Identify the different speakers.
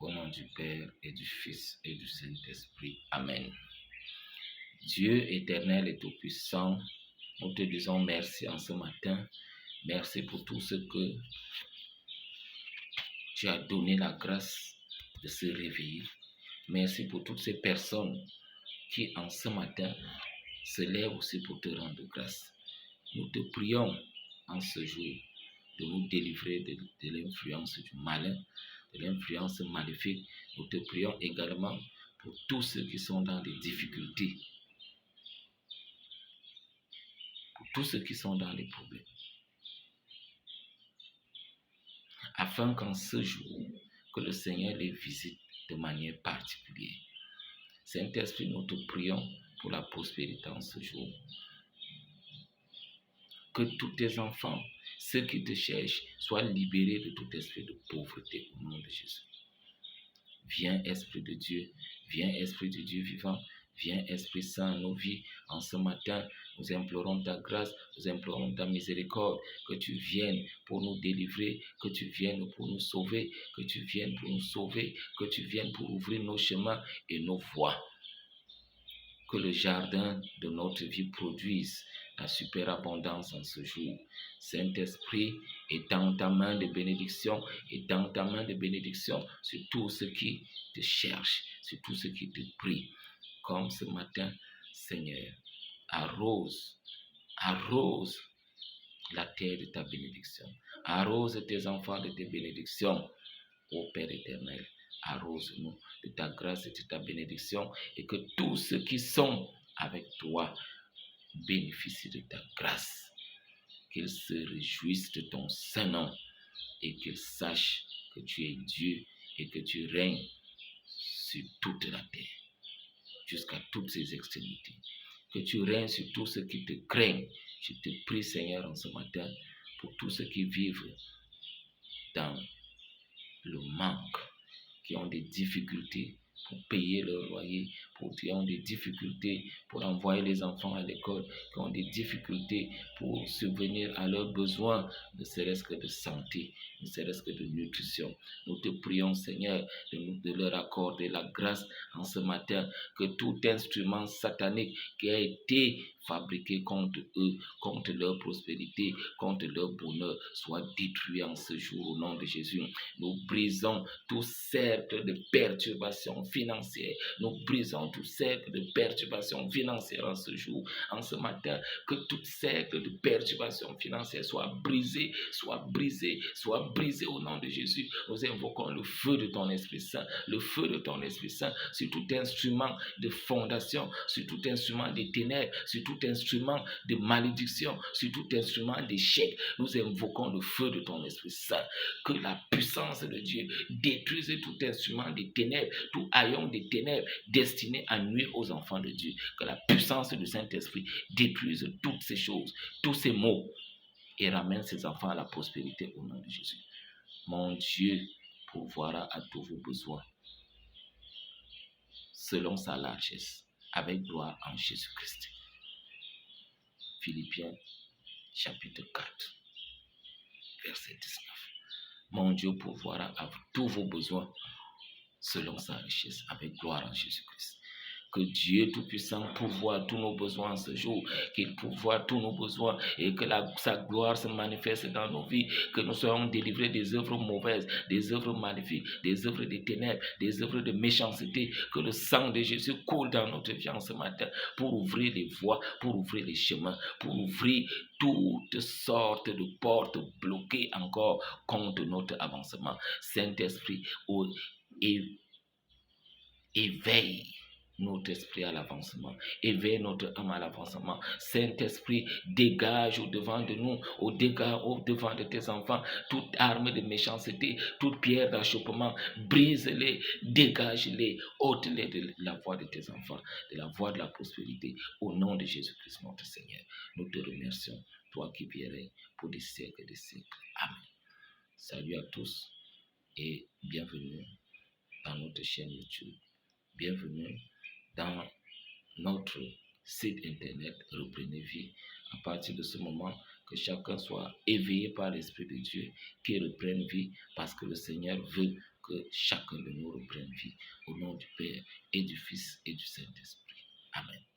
Speaker 1: Au nom du Père et du Fils et du Saint-Esprit. Amen. Dieu éternel et tout-puissant, nous te disons merci en ce matin. Merci pour tout ce que tu as donné la grâce de se réveiller. Merci pour toutes ces personnes qui en ce matin se lèvent aussi pour te rendre grâce. Nous te prions en ce jour de nous délivrer de l'influence du malin, de l'influence maléfique. Nous te prions également pour tous ceux qui sont dans des difficultés, pour tous ceux qui sont dans les problèmes, afin qu'en ce jour, que le Seigneur les visite de manière particulière. Saint-Esprit, nous te prions pour la prospérité en ce jour. Que tous tes enfants, ceux qui te cherchent, soient libérés de tout esprit de pauvreté au nom de Jésus. Viens, Esprit de Dieu, viens, Esprit de Dieu vivant, viens, Esprit Saint, nos vies. En ce matin, nous implorons ta grâce, nous implorons ta miséricorde, que tu viennes pour nous délivrer, que tu viennes pour nous sauver, que tu viennes pour nous sauver, que tu viennes pour ouvrir nos chemins et nos voies. Que le jardin de notre vie produise la superabondance en ce jour. Saint-Esprit, étends ta main de bénédiction, étends ta main de bénédiction sur tous ceux qui te cherchent, sur tous ceux qui te prient. Comme ce matin, Seigneur, arrose la terre de ta bénédiction. Arrose tes enfants de tes bénédictions, ô Père éternel. Arrose-nous de ta grâce et de ta bénédiction, et que tous ceux qui sont avec toi bénéficient de ta grâce, qu'ils se réjouissent de ton saint nom et qu'ils sachent que tu es Dieu et que tu règnes sur toute la terre, jusqu'à toutes ses extrémités. Que tu règnes sur tous ceux qui te craignent. Je te prie, Seigneur, en ce matin, pour tous ceux qui vivent dans le manque, qui ont des difficultés pour payer leur loyer, qui ont des difficultés pour envoyer les enfants à l'école, qui ont des difficultés pour subvenir à leurs besoins, ne serait-ce que de santé, ne serait-ce que de nutrition. Nous te prions, Seigneur, de leur accorder la grâce en ce matin, que tout instrument satanique qui a été fabriqué contre eux, contre leur prospérité, contre leur bonheur, soit détruit en ce jour au nom de Jésus. Nous brisons tout cercle de perturbation financière. Nous brisons tout cercle de perturbation financière en ce jour, en ce matin. Que tout cercle de perturbation financière soit brisé, soit brisé, soit brisé au nom de Jésus. Nous invoquons le feu de ton Esprit Saint, le feu de ton Esprit Saint sur tout instrument de fondation, sur tout instrument de ténèbres, sur tout instrument de malédiction, sur tout instrument d'échec. Nous invoquons le feu de ton Esprit Saint. Que la puissance de Dieu détruise tout instrument des ténèbres, tout haillon des ténèbres destiné à nuire aux enfants de Dieu. Que la puissance du Saint-Esprit détruise toutes ces choses, tous ces maux, et ramène ces enfants à la prospérité au nom de Jésus. Mon Dieu pourvoira à tous vos besoins selon sa largesse, avec gloire en Jésus-Christ. Philippiens chapitre 4, verset 19. Mon Dieu pourvoira à tous vos besoins selon sa richesse, avec gloire en Jésus-Christ. Que Dieu Tout-Puissant pourvoie tous nos besoins ce jour, qu'il pourvoie tous nos besoins et que sa gloire se manifeste dans nos vies, que nous soyons délivrés des œuvres mauvaises, des œuvres maléfiques, des œuvres des ténèbres, des œuvres de méchanceté, que le sang de Jésus coule dans notre vie en ce matin pour ouvrir les voies, pour ouvrir les chemins, pour ouvrir toutes sortes de portes bloquées encore contre notre avancement. Saint-Esprit, éveille notre esprit à l'avancement, éveille notre âme à l'avancement. Saint-Esprit, dégage au-devant de nous, au-devant de tes enfants, toute arme de méchanceté, toute pierre d'achoppement, brise-les, dégage-les, ôte-les de la voie de tes enfants, de la voie de la prospérité, au nom de Jésus-Christ notre Seigneur. Nous te remercions, toi qui règnes pour des siècles et des siècles. Amen. Salut à tous et bienvenue dans notre chaîne YouTube. Bienvenue dans notre site internet Reprenez Vie. À partir de ce moment, que chacun soit éveillé par l'Esprit de Dieu, qui reprenne vie, parce que le Seigneur veut que chacun de nous reprenne vie. Au nom du Père et du Fils et du Saint-Esprit. Amen.